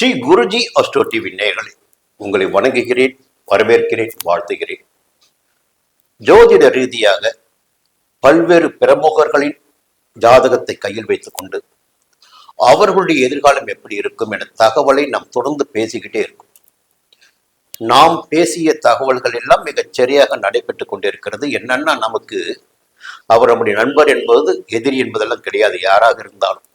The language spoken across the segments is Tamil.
ஸ்ரீ குருஜி அஸ்ட்ரோ டிவி நேயர்களே, உங்களை வணங்குகிறேன், வரவேற்கிறேன், வாழ்த்துகிறேன். ஜோதிட ரீதியாக பல்வேறு பிரமுகர்களின் ஜாதகத்தை கையில் வைத்துக் கொண்டு அவர்களுடைய எதிர்காலம் எப்படி இருக்கும் என தகவலை நாம் தொடர்ந்து பேசிக்கிட்டே இருக்கும். நாம் பேசிய தகவல்கள் எல்லாம் மிகச் சரியாக நடைபெற்றுக் கொண்டிருக்கிறது. என்னன்னா, நமக்கு அவர் நம்முடைய நண்பர் என்பது எதிரி என்பதெல்லாம் கிடையாது. யாராக இருந்தாலும்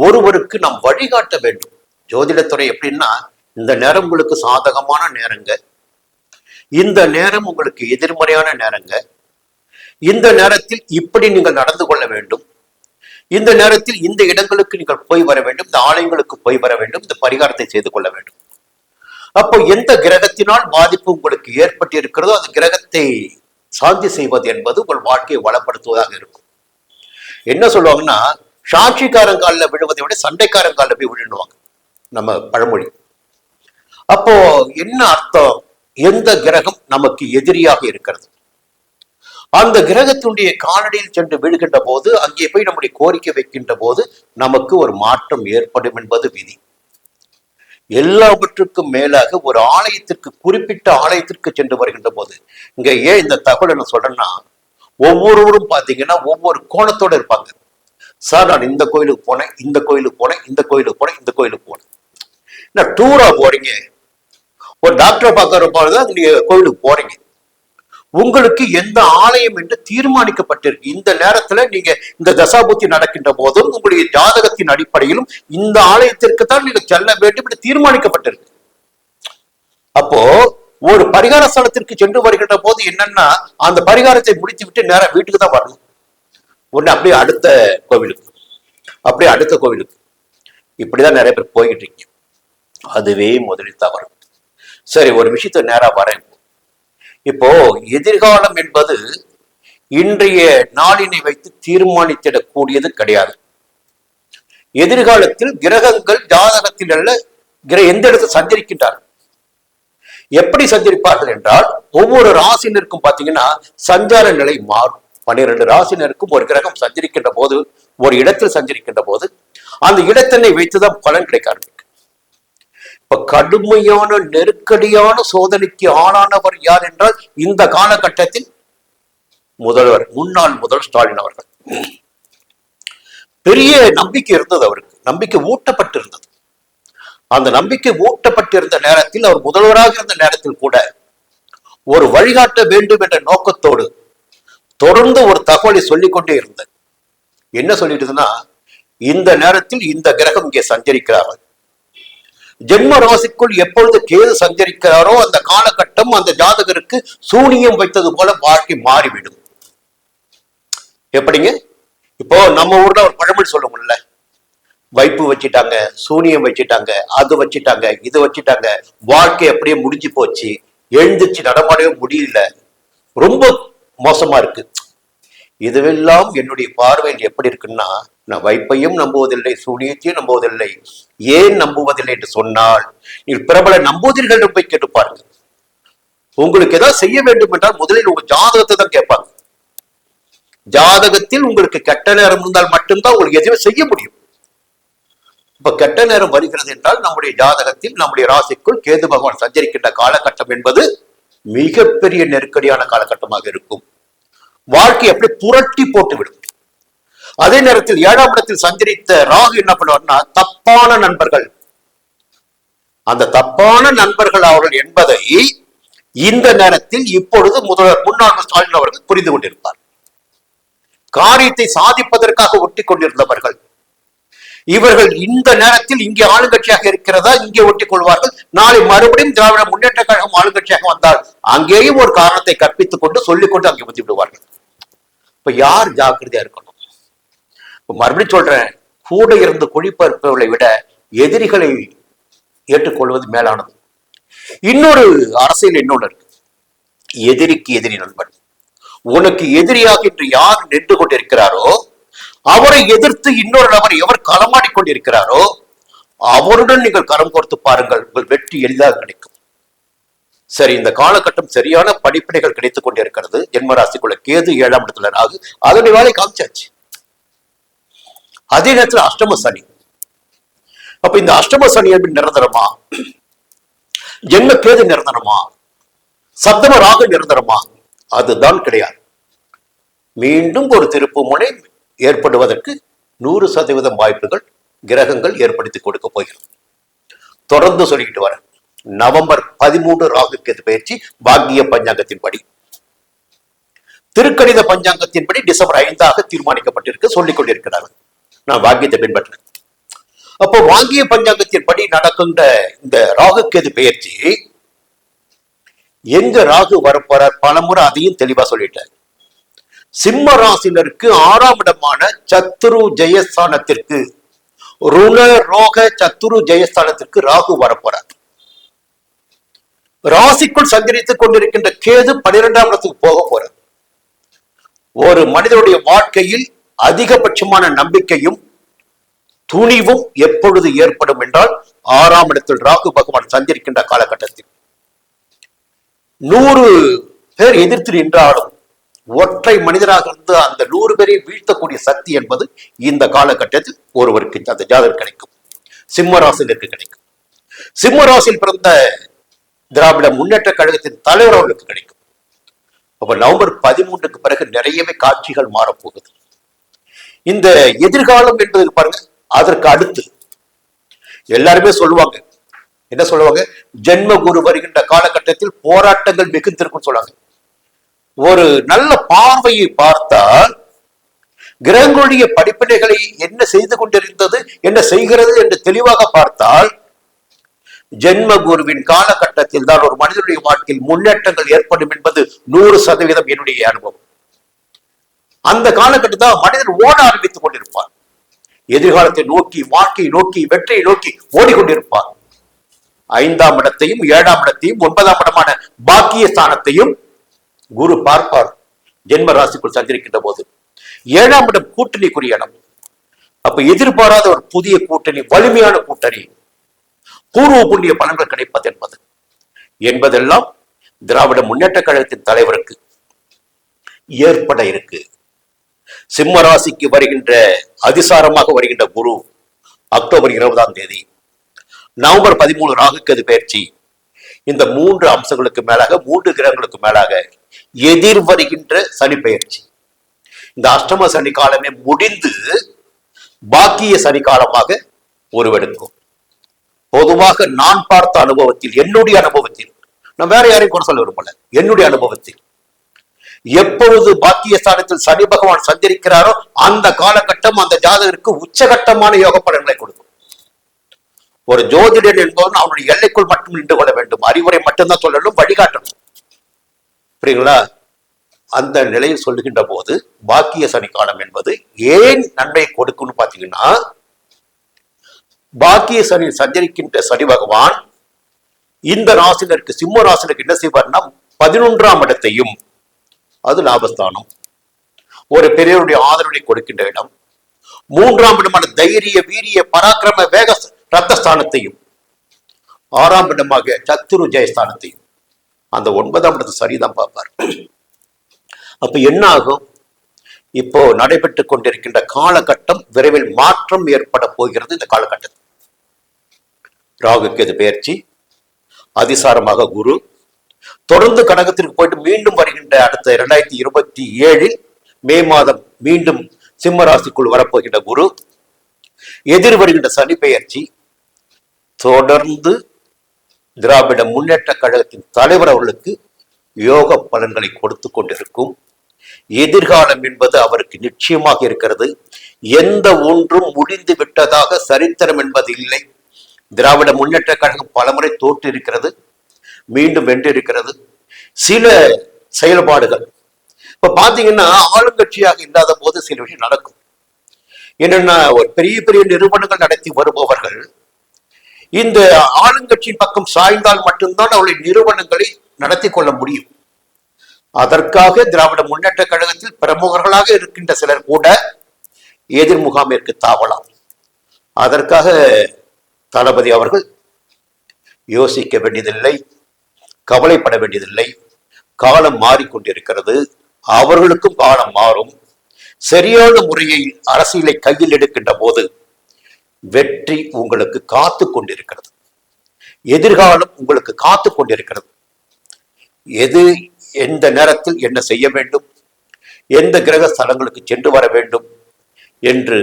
ஒருவருக்கு நாம் வழிகாட்ட வேண்டும். ஜோதிடத்துறை எப்படின்னா, இந்த நேரம் உங்களுக்கு சாதகமான நேரங்க, இந்த நேரம் உங்களுக்கு எதிர்மறையான நேரங்க, இந்த நேரத்தில் இப்படி நீங்கள் நடந்து கொள்ள வேண்டும், இந்த நேரத்தில் இந்த இடங்களுக்கு நீங்கள் போய் வர வேண்டும், இந்த ஆலயங்களுக்கு போய் வர வேண்டும், இந்த பரிகாரத்தை செய்து கொள்ள வேண்டும். அப்போ எந்த கிரகத்தினால் பாதிப்பு உங்களுக்கு ஏற்பட்டு இருக்கிறதோ அந்த கிரகத்தை சாந்தி செய்வது என்பது உங்கள் வாழ்க்கையை வளப்படுத்துவதாக இருக்கும். என்ன சொல்லுவாங்கன்னா, சாட்சிக்காரங்காலில் விழுவதை விட சண்டைக்காரங்காலில் போய் விழுவாங்க நம்ம பழமொழி. அப்போ என்ன அர்த்தம்? எந்த கிரகம் நமக்கு எதிரியாக இருக்கிறது, அந்த கிரகத்தினுடைய காலடியில் சென்று விழுகின்ற போது, அங்கே போய் நம்முடைய கோரிக்கை வைக்கின்ற போது நமக்கு ஒரு மாற்றம் ஏற்படும் என்பது விதி. எல்லாவற்றுக்கும் மேலாக ஒரு ஆலயத்திற்கு, குறிப்பிட்ட ஆலயத்திற்கு சென்று வருகின்ற போது, இங்க ஏன் இந்த தகவல் என்ன சொல்றேன்னா, ஒவ்வொருவரும் பாத்தீங்கன்னா ஒவ்வொரு கோணத்தோட இருப்பாங்க. சார், நான் இந்த கோயிலுக்கு போனேன், இந்த கோயிலுக்கு போனேன், இந்த கோயிலுக்கு போனேன், இந்த கோயிலுக்கு போனேன். டூரா போறீங்க, ஒரு டாக்டரை பார்க்கற போதுதான் நீங்க கோயிலுக்கு போறீங்க. உங்களுக்கு எந்த ஆலயம் என்று தீர்மானிக்கப்பட்டிருக்கு. இந்த நேரத்துல நீங்க இந்த தசாபுத்தி நடக்கின்ற போதும் உங்களுடைய ஜாதகத்தின் அடிப்படையிலும் இந்த ஆலயத்திற்கு தான் நீங்க செல்ல வேண்டும் என்று தீர்மானிக்கப்பட்டிருக்கு. அப்போ ஒரு பரிகார ஸ்தலத்திற்கு சென்று வருகின்ற போது என்னன்னா, அந்த பரிகாரத்தை முடித்து விட்டு நேரம் வீட்டுக்கு தான் வரணும். ஒண்ணு அப்படியே அடுத்த கோவிலுக்கு, அப்படியே அடுத்த கோவிலுக்கு, இப்படிதான் நிறைய பேர் போய்கிட்டு இருக்கீங்க. அதுவே முதலில் தவறு. சரி, ஒரு விஷயத்த நேரா வரேன். இப்போ எதிர்காலம் என்பது இன்றைய நாளினை வைத்து தீர்மானித்திடக்கூடியது கிடையாது. எதிர்காலத்தில் கிரகங்கள் ஜாதகத்தில் அல்ல, எந்த இடத்தில் சஞ்சரிக்கின்றார்கள், எப்படி சஞ்சரிப்பார்கள் என்றால், ஒவ்வொரு ராசினருக்கும் பாத்தீங்கன்னா சஞ்சார நிலை மாறும். 12 ராசினருக்கும் ஒரு கிரகம் சஞ்சரிக்கின்ற போது, ஒரு இடத்தில் சஞ்சரிக்கின்ற போது, அந்த இடத்தினை வைத்துதான் பலன் கிடைக்க ஆரம்பிக்கும். இப்ப கடுமையான நெருக்கடியான சோதனைக்கு ஆளானவர் யார் என்றால், இந்த காலகட்டத்தில் முதல்வர், முன்னாள் முதல்வர் ஸ்டாலின் அவர்கள். பெரிய நம்பிக்கை இருந்தது அவருக்கு, நம்பிக்கை ஊட்டப்பட்டிருந்தது. அந்த நம்பிக்கை ஊட்டப்பட்டிருந்த நேரத்தில், அவர் முதல்வராக இருந்த நேரத்தில் கூட ஒரு வழிகாட்ட வேண்டும் என்ற நோக்கத்தோடு தொடர்ந்து ஒரு தகவலை சொல்லிக் கொண்டே இருந்தது. என்ன சொல்லிட்டுதுன்னா, இந்த நேரத்தில் இந்த கிரகம் இங்கே சஞ்சரிக்கிறார்கள். ஜென்ம ராசிக்குள் எப்பொழுது கேது சஞ்சரிக்கிறாரோ அந்த காலகட்டம் அந்த ஜாதகருக்கு சூனியம் வைத்தது போல வாழ்க்கை மாறிவிடும். எப்படிங்க? இப்போ நம்ம ஊர்ல ஒரு பழமொழி சொல்லுவோம்ல, வைப்பு வச்சுட்டாங்க, சூனியம் வச்சுட்டாங்க, அது வச்சுட்டாங்க, இது வச்சுட்டாங்க, வாழ்க்கை அப்படியே முடிஞ்சு போச்சு, எழுந்துச்சு நடமாடவே முடியல, ரொம்ப மோசமா இருக்கு. இதுவெல்லாம் என்னுடைய பார்வையில் எப்படி இருக்குன்னா, நான் வைப்பையும் நம்புவதில்லை, சூனியத்தையும் நம்புவதில்லை. ஏன் நம்புவதில்லை என்று சொன்னால், நீ பிரபல நம்பூதிரிகள் போய் கேட்டு பாருங்க. உங்களுக்கு ஏதாவது செய்ய வேண்டும் என்றால் முதலில் உங்க ஜாதகத்தை தான் கேட்பாங்க. ஜாதகத்தில் உங்களுக்கு கெட்ட நேரம் இருந்தால் மட்டும்தான் உங்களுக்கு எதுவுமே செய்ய முடியும். இப்ப கெட்ட நேரம் வருகிறது என்றால், நம்முடைய ஜாதகத்தில் நம்முடைய ராசிக்குள் கேது பகவான் சஞ்சரிக்கின்ற காலகட்டம் என்பது மிகப்பெரிய நெருக்கடியான காலகட்டமாக இருக்கும். வாழ்க்கை அப்படி புரட்டி போட்டுவிடும். அதே நேரத்தில் 7ஆம் இடத்தில் சஞ்சரித்த ராகு என்ன பண்ணுவார்னா, தப்பான நண்பர்கள், அந்த தப்பான நண்பர்கள் அவர்கள் என்பதை இந்த நேரத்தில் இப்பொழுது முன்னாள் ஸ்டாலின் அவர்கள் புரிந்து கொண்டிருப்பார். காரியத்தை சாதிப்பதற்காக ஒட்டி கொண்டிருந்தவர்கள் இவர்கள் இந்த நேரத்தில் இங்கே ஆளுங்கட்சியாக இருக்கிறதா, இங்கே ஒட்டிக் கொள்வார்கள். நாளை மறுபடியும் திராவிட முன்னேற்ற கழகம் ஆளுங்கட்சியாக வந்தால் அங்கேயும் ஒரு காரணத்தை கற்பித்துக் கொண்டு சொல்லிக்கொண்டு அங்கே வந்து விடுவார்கள். இப்ப யார் ஜாக்கிரதையா இருக்கணும்? மறுபடியும் சொல்றேன், கூட இருந்து குழிப்பறுப்பவர்களை விட எதிரிகளை ஏற்றுக்கொள்வது மேலானது. இன்னொரு அரசியல் இன்னொன்று இருக்கு, எதிரிக்கு எதிரி நண்பன். உனக்கு எதிரியாக இன்று யார் நின்று கொண்டிருக்கிறாரோ, அவரை எதிர்த்து இன்னொரு நபர் எவர் களமாடி கொண்டிருக்கிறாரோ அவருடன் நீங்கள் கரம் கோர்த்து பாருங்கள், உங்கள் வெற்றி எளிதாக கிடைக்கும். சரி, இந்த காலகட்டம் சரியான படிப்பினைகள் கிடைத்துக் கொண்டிருக்கிறது. ஜென்மராசிக்குள்ள கேது 7ஆம் இடத்துல ராகு, அதனுடைய வேலை காமிச்சாச்சு. அதே நேரத்தில் அஷ்டம சனி, அப்ப இந்த அஷ்டம சனி நிரந்தரமா, ஜென்மக்கேது நிரந்தரமா, சப்தம ராகு நிரந்தரமா? அதுதான் கிடையாது. மீண்டும் ஒரு திருப்பு முனை ஏற்படுவதற்கு 100% வாய்ப்புகள் கிரகங்கள் ஏற்படுத்தி கொடுக்க போகிறது. தொடர்ந்து சொல்லிக்கிட்டு வர நவம்பர் 13 ராகு கேது பயிற்சி பாக்கிய பஞ்சாங்கத்தின்படி, திருக்கணித பஞ்சாங்கத்தின்படி டிசம்பர் 5 தீர்மானிக்கப்பட்டிருக்கு, சொல்லிக் கொண்டிருக்கிறார்கள். நான் பாக்கியத்தை பின்பற்றேன். அப்போ வாங்கிய பஞ்சாங்கத்தின்படி நடக்கின்ற இந்த ராகு கேது பயிற்சி எங்க ராகு வரப்போறார்? பலமுறை அதையும் தெளிவா சொல்லிட்டார். சிம்ம ராசினருக்கு 6ஆம் இடமான சத்துரு ஜெயஸ்தானத்திற்கு, ருண ரோக சத்துரு ஜெயஸ்தானத்திற்கு ராகு வரப்போறார். ராசிக்குள் சஞ்சரித்துக் கொண்டிருக்கின்ற கேது 12ஆம் இடத்துக்கு போக போறார். ஒரு மனிதனுடைய வாழ்க்கையில் அதிகபட்சமான நம்பிக்கையும் துணிவும் எப்பொழுது ஏற்படும் என்றால் 6ஆம் இடத்தில் ராகு பகவான் சஞ்சரிக்கின்ற காலகட்டத்தில். 100 பேர் எதிர்த்து நின்றாலும் ஒற்றை மனிதராக இருந்து அந்த 100 பேரை வீழ்த்தக்கூடிய சக்தி என்பது இந்த காலகட்டத்தில் ஒருவருக்கு அந்த ஜாதகம் கிடைக்கும். சிம்ம ராசியிற்கு கிடைக்கும். சிம்ம ராசியில் பிறந்த திராவிட முன்னேற்ற கழகத்தின் தலைவர் அவர்களுக்கு கிடைக்கும். அப்ப நவம்பர் 13க்கு பிறகு நிறையவே காட்சிகள் மாறப்போகுது. இந்த எதிர்காலம் என்பது பாருங்க, அதற்கு அடுத்து எல்லாருமே சொல்லுவாங்க, என்ன சொல்லுவாங்க? ஜென்ம குரு வருகின்ற காலகட்டத்தில் போராட்டங்கள் மிகுந்திருக்கும் சொல்லுவாங்க. ஒரு நல்ல பார்வையை பார்த்தால் கிரகங்களுடைய படிப்பினைகளை என்ன செய்து கொண்டிருந்தது, என்ன செய்கிறது என்று தெளிவாக பார்த்தால் ஜென்ம குருவின் காலகட்டத்தில் தான் ஒரு மனிதனுடைய வாழ்க்கையில் முன்னேற்றங்கள் ஏற்படும் என்பது 100% என்னுடைய அனுபவம். அந்த காலகட்டத்தில் மனிதன் ஓட ஆரம்பித்துக் கொண்டிருப்பார். எதிர்காலத்தை நோக்கி, வாழ்க்கையை நோக்கி, வெற்றியை நோக்கி ஓடிக்கொண்டிருப்பார். 5ஆம் இடத்தையும் 7ஆம் இடத்தையும் 9ஆம் இடமான பாக்கிய ஸ்தானத்தையும் குரு பார்ப்பார். ஜென்ம ராசிக்குள் சஞ்சரிக்கின்ற போது 7ஆம் இடம் கூட்டணிக்குரிய இடம். அப்ப எதிர்பாராத ஒரு புதிய கூட்டணி, வலிமையான கூட்டணி, பூர்வ புண்ணிய பலன்கள் கிடைப்பது என்பதெல்லாம் திராவிட முன்னேற்ற கழகத்தின் தலைவருக்கு ஏற்பட இருக்கு. சிம்ம ராசிக்கு வருகின்ற அதிசாரமாக வருகின்ற குரு அக்டோபர் 20ஆம் தேதி, நவம்பர் 13 ராகு கேது பயிற்சி, இந்த 3 அம்சங்களுக்கு மேலாக, 3 கிரகங்களுக்கு மேலாக எதிர் வருகின்ற சனி பயிற்சி. இந்த அஷ்டம சனி காலமே முடிந்து பாக்கிய சனி காலமாக உருவெடுக்கும். பொதுவாக நான் பார்த்த அனுபவத்தில், என்னுடைய அனுபவத்தில், நான் வேற யாரையும் கூட சொல்ல விரும்பல, என்னுடைய அனுபவத்தில் எப்பொழுது பாக்கிய ஸ்தானத்தில் சனி பகவான் சஞ்சரிக்கிறாரோ அந்த காலகட்டம் அந்த ஜாதகருக்கு உச்சகட்டமான யோக பலன்களை கொடுக்கும். ஒரு ஜோதிடர் என்பவன் அவனுடைய எல்லைக்குள் மட்டும் நின்று கொள்ள வேண்டும், அறிவுரை மட்டும்தான் சொல்லணும், வழிகாட்டணும். புரியுங்களா? அந்த நிலையில் சொல்லுகின்ற போது பாக்கிய சனி காலம் என்பது ஏன் நன்மை கொடுக்கும்னு பாத்தீங்கன்னா, பாக்கிய சனி சஞ்சரிக்கின்ற சனி பகவான் இந்த ராசினருக்கு, சிம்ம ராசினருக்கு என்ன செய்வார்னா 11ஆம் இடத்தையும், அது லாபஸ்தானம், ஒரு பெரியவருடைய ஆதரவை கொடுக்கின்ற இடம், 3ஆம் இடமான தைரிய வீரிய பராக்கிரம வேக ரத்தஸ்தானத்தையும், 6ஆம் இடமாக சத்துரு ஜெயஸ்தானத்தையும், அந்த 9ஆம் இடத்தை சரிதான் பார்ப்பார். அப்ப என்ன ஆகும்? இப்போ நடைபெற்றுக் கொண்டிருக்கின்ற காலகட்டம் விரைவில் மாற்றம் ஏற்பட போகிறது. இந்த காலகட்டத்தில் ராகு கேது பெயர்ச்சி, அதிசாரமாக குரு தொடர்ந்து கடகத்திற்கு போயிட்டு மீண்டும் வருகின்ற அடுத்த 2027 மே மாதம் மீண்டும் சிம்ம ராசிக்குள் வரப்போகின்ற குரு, எதிர் வருகின்ற சனி பெயர்ச்சி, தொடர்ந்து திராவிட முன்னேற்ற கழகத்தின் தலைவர் அவர்களுக்கு யோக பலன்களை கொடுத்து கொண்டிருக்கும். எதிர்காலம் என்பது அவருக்கு நிச்சயமாக இருக்கிறது. எந்த ஒன்றும் முடிந்து விட்டதாக சரித்திரம் என்பது இல்லை. திராவிட முன்னேற்ற கழகம் பலமுறை தோற்று இருக்கிறது, மீண்டும் வென்றிருக்கிறது. சில செயல்பாடுகள் இப்ப பாத்தீங்கன்னா ஆளுங்கட்சியாக இல்லாத போது சில விஷயம் நடக்கும். என்னன்னா, ஒரு பெரிய பெரிய நிறுவனங்கள் நடத்தி வருபவர்கள் இந்த ஆளுங்கட்சியின் பக்கம் சாய்ந்தால் மட்டும்தான் அவருடைய நிறுவனங்களை நடத்தி கொள்ள முடியும். அதற்காக திராவிட முன்னேற்ற கழகத்தில் பிரமுகர்களாக இருக்கின்ற சிலர் கூட எதிர் முகாமிற்கு தாவலாம். அதற்காக தளபதி அவர்கள் யோசிக்க வேண்டியதில்லை, கவலைப்பட வேண்டியதில்லை. காலம் மாறிக்கொண்டிருக்கிறது, அவர்களுக்கும் காலம் மாறும். சரியான முறையை அரசியலை கையில் எடுக்கின்ற போது வெற்றி உங்களுக்கு காத்து கொண்டிருக்கிறது. எதிர்காலம் உங்களுக்கு காத்து கொண்டிருக்கிறது. எது எந்த நேரத்தில் என்ன செய்ய வேண்டும், எந்த கிரக ஸ்தலங்களுக்கு சென்று வர வேண்டும் என்று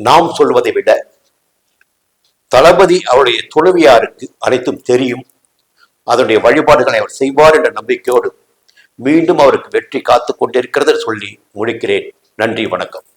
நாம் சொல்வதை விட தளபதி அவருடைய துணைவியாருக்கு அனைத்தும் தெரியும். அதனுடைய வழிபாடுகளை அவர் செய்வார் என்ற நம்பிக்கையோடு மீண்டும் அவருக்கு வெற்றி காத்து கொண்டிருக்கிறது சொல்லி முடிக்கிறேன். நன்றி, வணக்கம்.